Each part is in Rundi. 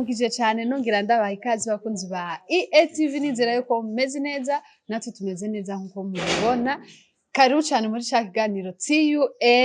ndabaramukije cyane nongera ndabaha ikaze bakunzi ba EATV nizera yuko mumeze neza natwe tumeze neza nkuko mubibona karibu cyane muri cya kiganiro TUA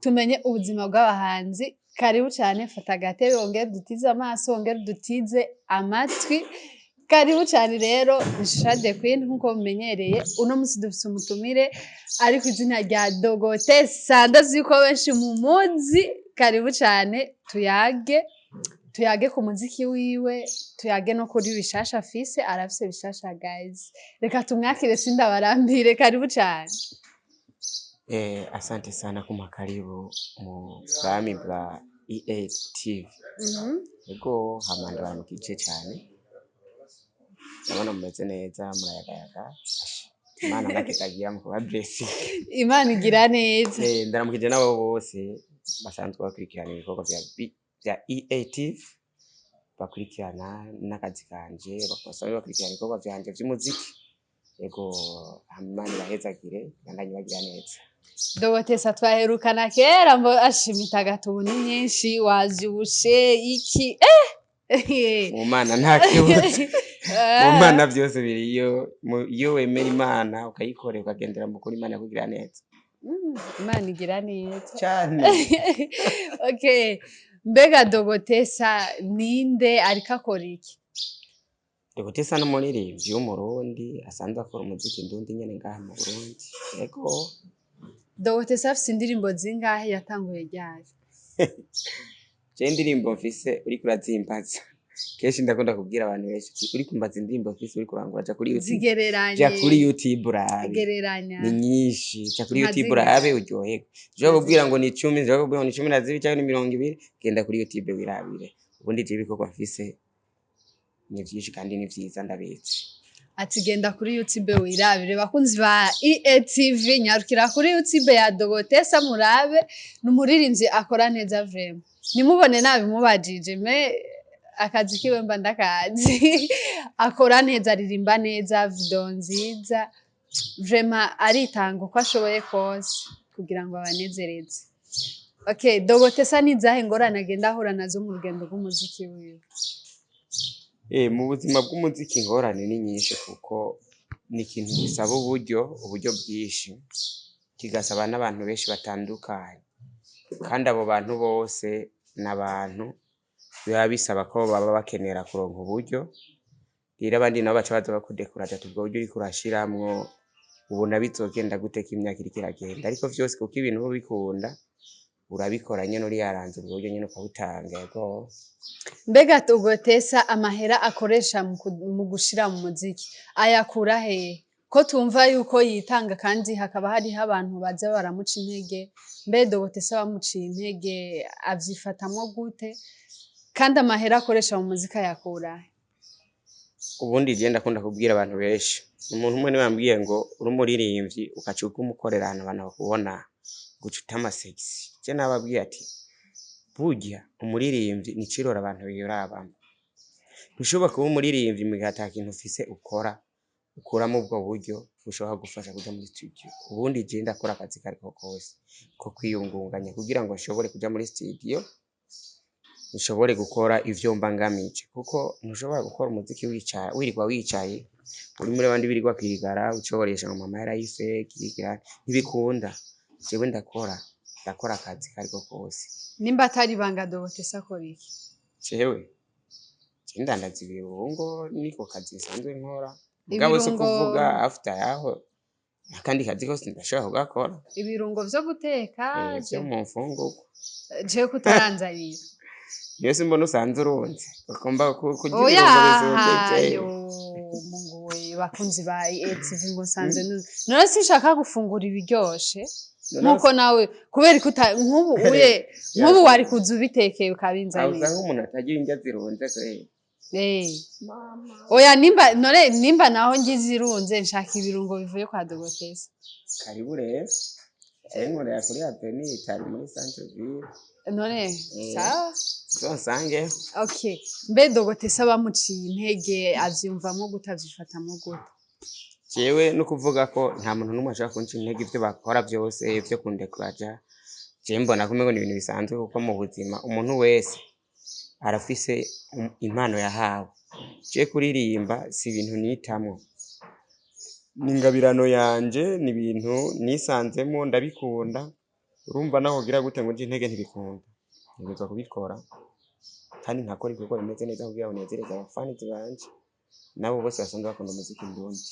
tumenye ubuzima bw'abahanzi karibu cyane fata agatebe wongere dutize amaso wongere dutize amatwi karibu cyane rero Shade Queen nkuko mumenyereye uno munsi dufite umutumire ariko izina rya Dogotessa ndazi ko benshi mumuzi karibu cyane tuyage ku muziki wiwe tuyage no kuri bishasha afise arafise bishasha guys reka tumwakire sindabarambire karibu cyane asante sana kuma karibu mu bwami bwa EATV ego hamanda baramukije cyane abana mumeze neza murayagayaga Imana nakitagira mu kuba blessing Imana igira neza ndaramukije nabo bose basanzwe bakurikirana ibikorwa bya EATV bakurikirana n'akazi kanje bakosa bakurikirana ibikorwa byanje by'umuziki ego Imana irahezagire kandi bagira neza Dogotessa twaherukana kera mbo ashimita gatubu ni nyinshi wazibushe iki mu Mana nta kibazo mu Mana byose biriyo iyo wemera Imana ukayikorera ukagendera mu kuri Imana kugira neza Imana igira neza cyane okay mbega Dogotessa ninde ariko akora iki Dogotessa n'umuririmbyi w'umurundi asanzwe akora umuziki ndundi nyene ngaha mu Burundi ego Dogotessa afise indirimbo zingahe yatanguye ryari je indirimbo mfise uri kurazimbaza kenshi ndakunda kubwira abantu benshi uri kumbaza indirimbo mfise uri kurangura ja kuri YouTube zigereranye ja kuri YouTube urabe zigereranya ni nyinshi ja kuri YouTube urabe uryoherwa je kubwira ngo ni 10 je kubwira ngo ni 12 cyangwa ni 20 genda kuri YouTube wirabire ubundi je bikorwa mfise ni byinshi kandi ni vyiza ndabetse ati genda kuri YouTube wirabire bakunzi ba EATV nyarukira kuri YouTube ya Dogotessa murabe numuririnzi akora neza vraiment nimubone nabi mubajije me akazi kiwe mba ndakazi akora neza aririmba neza video nziza vraiment aritanga uko ashoboye kose kugira ngo abanezereze okay Dogotessa nizahe ngorane agenda ahura nazo mu rugendo rw'umuziki wiwe mu buzima bw'umuziki ingorane ni nyinshi kuko ni ikintu gisaba uburyo bwinshi kigasaba n'abantu benshi batandukanye kandi abo bantu bose n'abantu biba bisaba ko baba bakenera kuronka uburyo rero abandi nabo baca baza bakudekuraje tubwo buryo uri kurashiramwo ubona bizogenda guteka imyaka iri kiragenda ariko vyose kuko ibintu bo bikunda urabikora nyene uri yaranze ubwo buryo nyene ukabutanga yego mbega Dogotessa amahera akoresha mu gushira mu muziki ayakura he ko tumva yuko yitanga kandi hakaba hariho abantu baza baramuca intege mbe Dogotessa bamuciye intege avyifatamwo gute kandi amahera akoresha mu muziki ayakura he ubundi je ndakunda kubwira abantu benshi umuntu umwe niwe yambwiye ngo uri umuririmbyi ukacuka umukorera ahantu abantu bakubona gucuta amasexy je nababwiye ati burya umuririmbyi ni cirora abantu biyorabamo ntushobora kuba umuririmbyi mu gihe atakintu ufise ukuramo ubwo buryo ushobora gufasha kuja muri studio ubundi je ndakora akazi kariko kose ko kwiyungunganya kugira ngo nshobore kuja muri studio nshobore gukora ivyo mbangamije kuko ntushobora gukora umuziki wirirwa wicaye uri muri abandi birirwa kwigara ucoboresha ngo mama yarayifeke ntibikunda jewe ndakora akazi kariko kose nimba atari banga Dogotessa akora iki jewe ndandaza ibirungo niko kazi nsanzwe nkora mugabo se kuvuga after yaho akandi kazi kose ndashaka kugakora ibirungo vyo guteka byo mu mfunguko je kutaranzarira yose mbona usanze urunze ukomba kugira ibirungo Mungu we bakunzi ba EATV ngo nsanze none sinshaka gufungura ibiryoshe nkuko nawe kubera ko nk'ubu wari kuza ubitekeye ukabinzanira usanga umuntu atagira indya zirunze mama oya nimba naho ngize irunze nshaka ibirungo bivuye kwa Dogotessa karibu rero nkorera kuri Avenue itari muri Centre Ville none sawa zonsange okay mbe Dogotessa bamuciye intege avyumvamo gutavyifatamo gute jewe no kuvuga ko nta muntu numwe ashaka kunca intege ivyo bakora byose ivyo kundekuraja je mbona ko mengo ni ibintu bisanzwe kuko mu buzima umuntu wese arafise impano yahawe. Je kuririmba si ibintu nitamwo, ni ingabirano yanje, ni ibintu nisanzemo ndabikunda. Urumva naho gira gute ngo nje intege ntibikunda, ntegerezwa kubikora kandi nkakora ibikorwa bimeze neza kugira ngo nezereze abafanizi banje nabo bose basanzwe bakunda umuziki ndundi.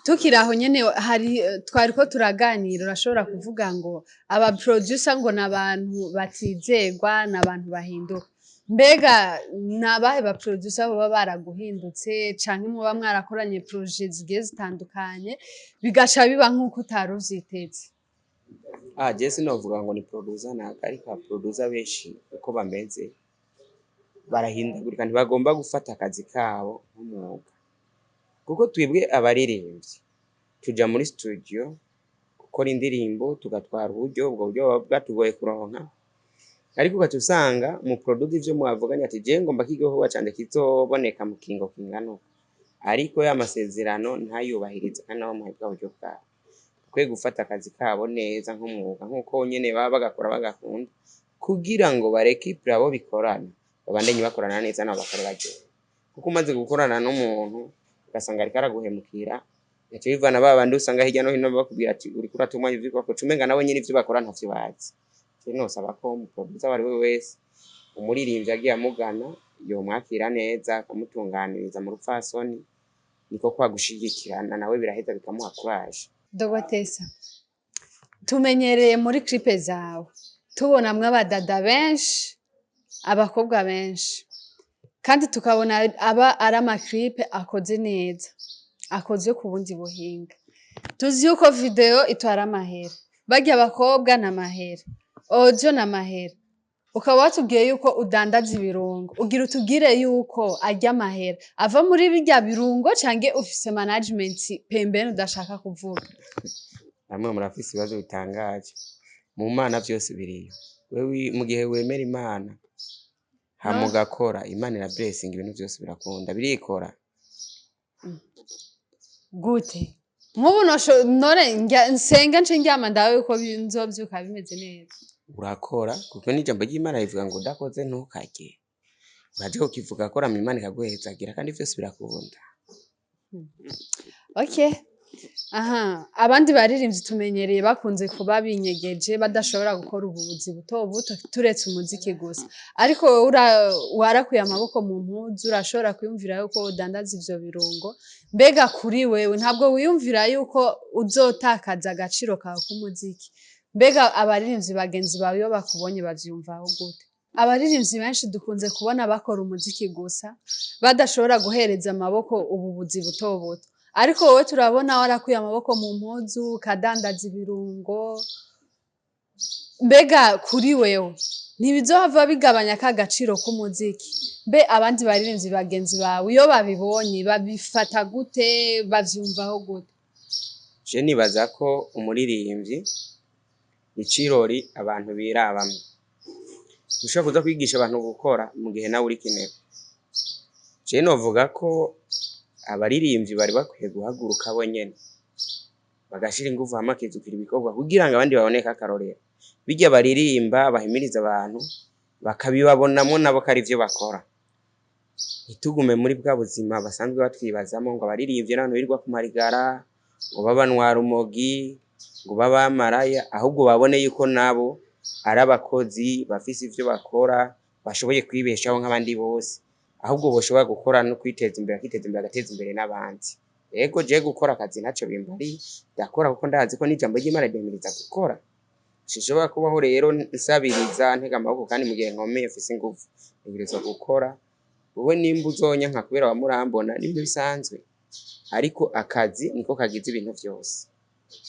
Tukiri aho nyene hari twariko turaganira, urashobora kuvuga ngo aba producer ngo n'abantu batizegwa, n'abantu bahinduka. Mbega nabahe ba producer baba baraguhindutse canke muba mwarakoranye projet zigiye zitandukanye bigaca biba nk'uko utari uvyiteze? Je sinovuga ngo ni producer naka, ariko producer benshi uko bameze barahindagurika, ntibagomba gufata akazi kabo nk'umwuga. Kuko twebwe abaririmbyi tuja muri studio gukora indirimbo, tugatwara uburyo, ubwo buryo bwatugoye kuronka, ariko ugaca usanga mu product ivyo mwavuganye ati je ngomba kigikorwa canje kizoboneka mu kingo kingana, ariko ya masezerano ntayubahiriza kandi nabo muhebwa buryo bwabo. Kwe gufata akazi kabo neza nk'umwuga nk'uko nyene baba bagakora bagakunda, kugira ngo barekipre abo bikorana babandanye bakorana neza nabo bakore baryohewe. Kuko umaze gukorana n'umuntu ugasanga ariko araguhemukira, yaca bivana babandi usanga hirya no hino bakubwira ati uriko uratumwa ivyo ukora, umenga nabo nyene ivyo bakora ntavyo bazi. Nosaba ko umuproducer wari we wese umuririmbyi agiye amugana yomwakira neza, akamutunganiriza mu rupfasoni, niko kwa gushigikirana nawe biraheza bikamuha courage. Dogotessa, tumenyereye muri clipe zawe tubonamwo abadada benshi, abakobwa benshi, kandi tukabona aba ari amaclipe akoze neza, akoze ku bundi buhinga. Tuzi yuko video itwara amahera, barya abakobwa n'amahera, audio n'amahera. Ukaba watubwiye yuko udandaza ibirungo, ugira utubwire yuko arya amahera ava muri birya birungo canke ufise management pembeni udashaka kuvuga? Namwe murafise ibibazo bitangaje. Mu Mana vyose biriyo. Wewe mu gihe wemera Imana hama ugakora, Imana ira blessing, ibintu vyose birakunda, birikora. Gute? Nk'ubu none nsenga nce ndyama ndawe yuko nzovyuka bimeze neza. Urakora kuko n'ijambo ry'Imana rivuga ngo udakoze ntukarye. Uraje ukivuga akora mu Imana ikaguhezagira kandi vyose birakunda. Okay. Aha, abandi baririmbyi tumenyereye bakunze kuba binyegeje badashobora gukora ububuzi buto buto turetse umuziki gusa. Ariko warakuye amaboko mu mpuzu, urashobora kwiyumvira yuko udandaza ivyo birungo. Mbega kuri wewe ntabwo wiyumvira yuko uzotakaza agaciro kawe k'umuziki? Mbega abaririmbyi bagenzi bawe iyo bakubonye bavyumvaho gute? Abaririmbyi benshi dukunze kubona bakora umuziki gusa badashobora guhereza amaboko ububuzi buto buto. Ariko wowe turabona warakuye amaboko mu mpuzu, kadandaza ibirungo. Mbega kuri wewe ntibizohava bigabanya ka gaciro k'umuziki? Mbe abandi baririmbyi bagenzi bawe iyo babibonye babifata gute, bavyumvaho gute? Je nibaza ko umuririmbyi icirori abantu birabamwe. Ushaka kuza kwigisha abantu gukora mu gihe nawe uri kinebe. Je novuga ko abaririmbyi bari bakwiye guhaguruka bo nyene bagashira ingufu hamwe akizukira ibikorwa kugira ngo abandi baboneke akarorero. Bijya baririmba bahimiriza abantu bakabibabonamo nabo kari ivyo bakora. Ntitugume muri bwa buzima basanzwe batwibazamo ngo abaririmbyi n'abantu birirwa ku marigara, ngo babanwara umogi, ngo babamaraya, ahubwo babone yuko nabo ari abakozi bafise ivyo bakora, bashoboye kwibeshaho nk'abandi bose. Ahubwo boshobora gukora no kwiteza imbere, akiteza imbere agateza imbere n'abandi. Yego je gukora akazi ntaco bimbari, ndakora kuko ndazi ko n'ijambo ry'Imana ryemiriza gukora. Sishobora kubaho rero nsabiriza ntega amaboko kandi mu gihe nkomeye mfise ingufu. Ntegerezwa gukora. Wowe nimba uzonyanka kubera wamurambona n'ibintu bisanzwe, ariko akazi niko kagize ibintu vyose.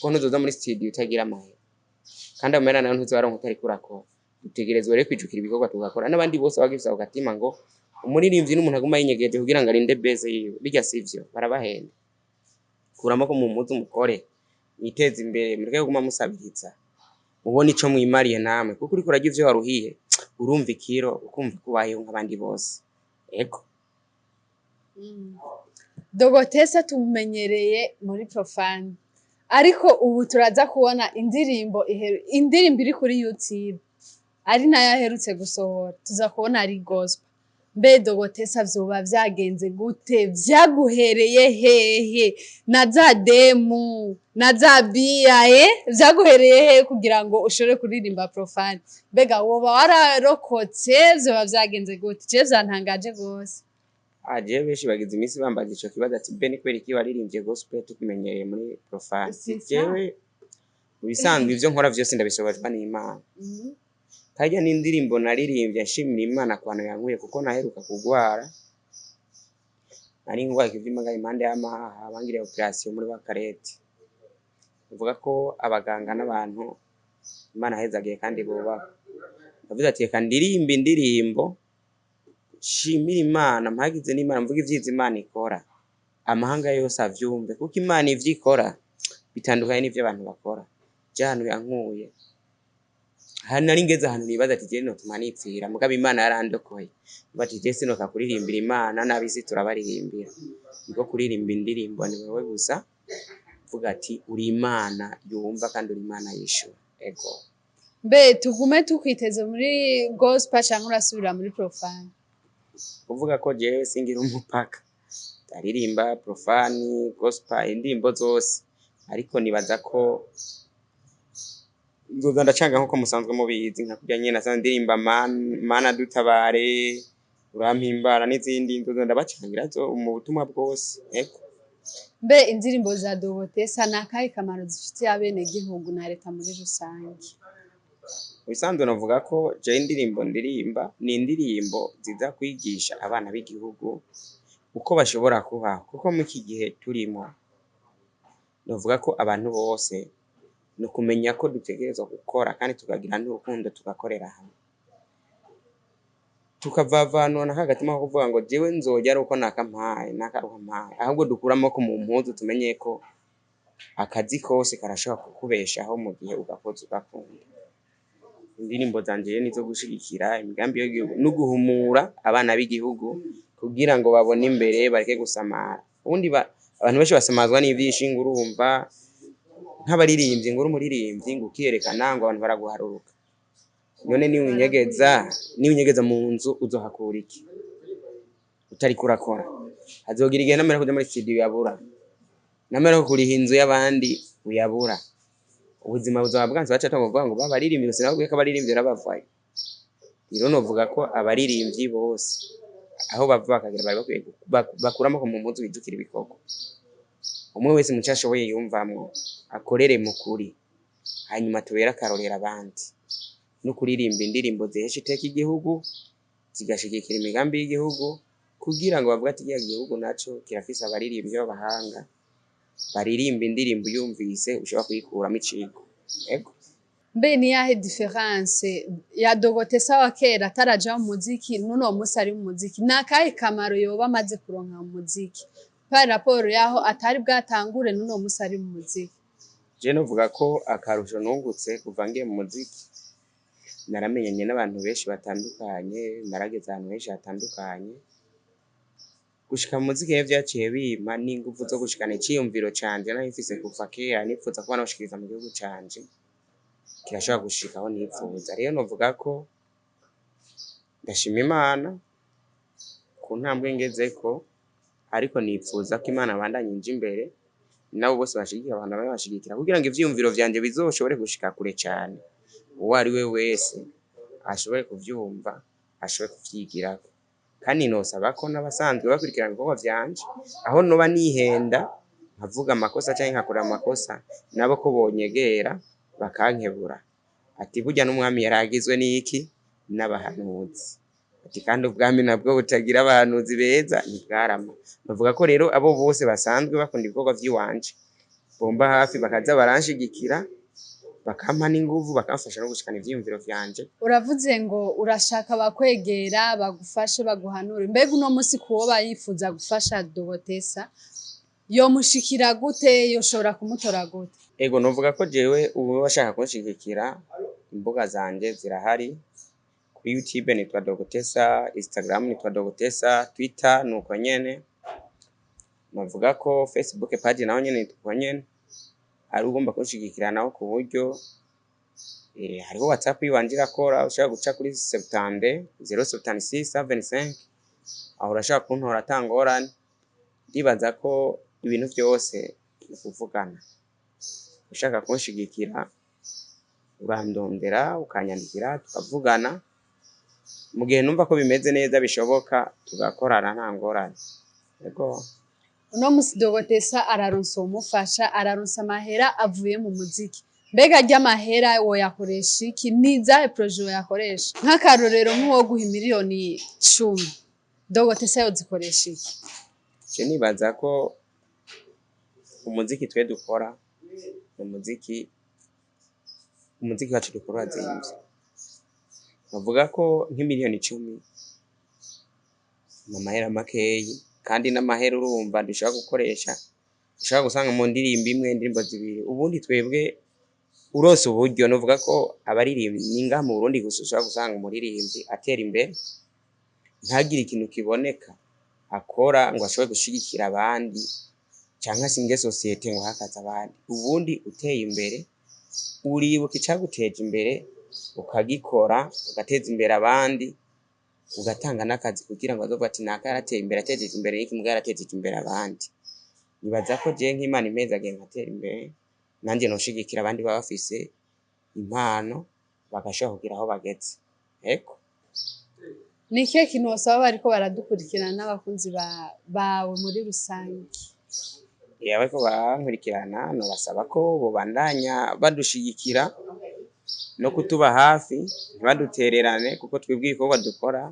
Ko ntuzoza muri studio utagira amahera, kandi amahera nayo ntuzobaronka utariko urakora. Dutegerezwa rero kwijukira ibikorwa tugakora, n'abandi bose bagifisa ugatima ngo umuririmbyi n'umuntu aguma yinyegeje kugira ngo arinde base yiwe. Bijya sivyo, barabahenda. Kuramo ko mu mpuzu mukore, mwiteze imbere, mureke kuguma musabiriza. Mubona ico mwimariye namwe, kuko uriko urarya ivyo waruhiye, urumva ikiro, ukumva kubayeho nk'abandi bose. Ego. Dogotessa tumumenyereye muri Profane, ariko ubu turaza kubona indirimbo iri kuri YouTube. ari nayo aherutse gusohora tuza kubona ari gospel. Mbe Dogotessa vyoba vyagenze gute, vyaguhereye hehe na za demu na za bia vyaguhereye hehe kugira ngo ushobore kuririmba profane? Mbega woba wararokotse vyoba vyagenze gute? Je vyantangaje gose. Jewe benshi bagize iminsi bambaza ico kibazo ati mbe ni kubera iki waririmbye gospel tukumenyereye muri profane? Jewe bisanzwe ivyo nkora vyose ndabisobazwa n'Imana. Kajya n'indirimbo naririmbye nshimira Imana ku bantu yankuye kuko naheruka kugwara. Nari ngwaye ikivyimba impande y'amahaha bangiriye operation muri Bakarete. Uvuga ko abaganga n'abantu Imana hezagiye kandi bubaha. Ndavuze ati reka ndirimbe indirimbo nshimira Imana, mpagize n'Imana mvuga ivyiza Imana ikora. Amahanga yose avyumve kuko Imana ivyo ikora bitandukanye n'ivyo abantu bakora. Jano yankuye. Hano nari ngeze ahantu nibaza ati je notuma nipfira mugabo Imana yarandokoye. Bati je sinoka kuririmbira Imana n'abisi turabaririmbira. Niko kuririmba indirimbo ni wewe gusa. Vuga ati uri Imana yumva kandi uri Imana yishura. Ego. Mbe tugume tukwiteze muri gospel canke urasubira muri profane? Kuvuga ko jewe singira umupaka. Ndaririmba profane, gospel, indirimbo zose. Ariko nibaza ko nzoza ndacanga nkuko musanzwe mubizi nka kurya nyene nasanze ndirimba mana dutabare, urampimbara n'izindi nzoza ndabacangira zo mu butumwa bwose. Ego. Mbe indirimbo za Dogotessa nakahe kamaro zifitiye abene gihugu na leta muri rusange? Bisanzwe navuga ko je indirimbo ndirimba ni indirimbo ziza kwigisha abana b'igihugu uko bashobora kubaho kuko mu iki gihe turimo navuga ko abantu bose no kumenya ko dutegerezwa gukora kandi tukagira n'urukundo tugakorera hamwe. Tukavavanwa hagatima ko kuvuga ngo jewe nzojya ari uko nakampaye nakaruhampaye, ahubwo dukuramo ko mu mpuzu tumenye ko akazi kose karashobora kukubeshaho mu gihe ugakoze ugakunda. Indirimbo zanje nizo gushigikira imigambi y'igihugu no guhumura abana b'igihugu kugira ngo babone imbere bareke gusamara. Ubundi abantu benshi basamazwa n'ivyishingiro urumva nk'abaririmbyi ngo urumuririmbyi ngo ukiyerekana ngo abantu baraguharuruka. None niwinyegeza mu nzu uzohakura iki? Utari kurakora. Hazogira igihe namera kuja muri studio yabura. Namera ko kuriha inzu y'abandi uyabura. Ubuzima buzaba bwanze baca tamuvuga ngo babaririmbyi bose nabwo ko abaririmbyi rabavaye. Rero novuga ko abaririmbyi bose aho bava bakagira bari bakwiye bakuramo ko mu mpuzu bijukira ibikoko. Umwe wese mucashoboye yumvamwo akorere mu kuri hanyuma tubera karorera abandi no kuririmba indirimbo zihesha iteka igihugu zigashigikira imigambi y'igihugu kugira ngo bavuga ati igihugu naco kirafise abaririmbyi b'abahanga baririmba indirimbo yumvise ushobora kuyikuramo icigo. Ego. Mbe ni yahe difference ya Dogotessa wa kera ataraja mu muziki nuno musi ari mu muziki? Nakahe kamaro yoba amaze kuronka mu muziki par rapport yaho atari bwatangure nuno musi ari mu muziki? Je novuga ko akarusho nungutse kuva ngiye mu muziki naramenyanye n'abantu benshi batandukanye, narageze ahantu henshi hatandukanye. Gushika mu muziki vyaciye bima n'ingufu zo gushikana iciyumviro canje nari mfise kuva kera nipfuza kuba nashikiriza mu gihugu canje kirashobora gushikaho nipfuza. Rero novuga ko ndashima Imana ku ntambwe ngezeko, ariko nipfuza ko Imana bandanyije imbere nabo bose bashigikira abantu babashigikira kugira ngo ivyiyumviro vyanje bizoshobore gushika kure cyane. Uwo ari we wese ashobore kuvyumva, ashobore kuvyigirako. Kandi nosaba ko n'abasanzwe bakurikirana ibikorwa vyanje aho noba nihenda nkavuga amakosa cyangwa nkakora amakosa nabo ko bonyegera bakankebura ati burya n'umwami yaragizwe n'iki n'abahanuzi ati kandi ubwami nabwo butagira abahanuzi beza ntibwarama. Bavuga ko rero abo bose basanzwe bakunda ibikorwa vy'iwanje bomba hafi bakaza baranshigikira bakampa n'inguvu bakamfasha no gushikana ivyiyumviro vyanje. Uravuze ngo urashaka bakwegera bagufashe baguhanure, mbega uno musi kuwoba yifuza gufasha Dogotessa yomushikira gute, yoshobora kumutora gute? Ego novuga ko jewe ubu bashaka kunshigikira imbuga zanje zirahari. Kuri YouTube nitwa Dogotessa, Instagram nitwa Dogotessa, Twitter nuko nyene. Novuga ko Facebook page naho nyene nitwa nyene. Ari ugomba kunshigikira naho ku buryo hariho WhatsApp yiwanje irakora, ushobora guca kuri 70 076 75, aho urashobora kuntora ata ngorane. Ndibaza ko ibintu byose ni kuvugana. Ushaka kunshigikira urandondera ukanyandikira tukavugana, mu gihe numva ko bimeze neza bishoboka tugakorana nta ngorane. Yego. Uno musi Dogotessa araronsa umufasha, araronsa amahera avuye mu muziki. Mbega ry'amahera woyakoresha iki? Nizahe projet woyakoresha? Nk'akarorero nk'uwo guha miliyoni 10, Dogotessa yozikoresha iki? Je nibaza ko umuziki twe dukora, umuziki wacu dukora zimvye. Bavuga ko nk'imiliyoni 10 n'amahera makeyi, kandi n'amahera urumva dushaka gukoresha, dushaka gusanga mu ndirimbo imwe, indirimbo zibiri. Ubundi twebwe urose uburyo novuga ko abaririmbi ninga mu Burundi gusa ushaka gusanga umuririmbyi atera imbere ntagire ikintu kiboneka akora ngo ashobore gushigikira abandi canke singe societe ngo hakaza abandi. Ubundi uteye imbere uribuka icaguteje imbere ukagikora, ugateza imbere abandi, ugatanga n'akazi kugira ngo azovuga ati naka yarateye imbere, atejeje imbere n'iki mugabo yaratejeje imbere abandi. Nibaza ko je nk'Imana impeza agiye nkatera imbere, nanje noshigikira abandi baba bafise impano bagashobora kugira aho bageze. Eko. Ni ikihe kintu wasaba bariko baradukurikirana n'abakunzi bawe muri rusange? Bariko bankurikirana nobasaba ko bobandanya badushigikira no kutuba hafi, ntibadutererane, kuko twebwe ibikorwa dukora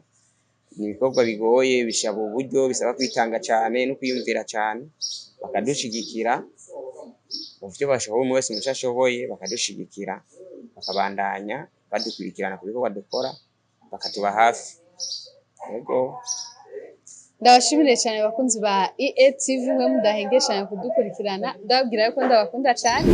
ni ibikorwa bigoye, bishaba uburyo, bisaba kwitanga cane no kwiyumvira cane. Bakadushigikira mu vyo bashoboye, umwe wese muco ashoboye bakadushigikira, bakabandanya badukurikirana ku bikorwa dukora, bakatuba hafi. Yego. Ndabashimire cyane bakunzi ba EATV, mwe mudahengeshanya kudukurikirana. Ndababwira yuko ndabakunda cyane.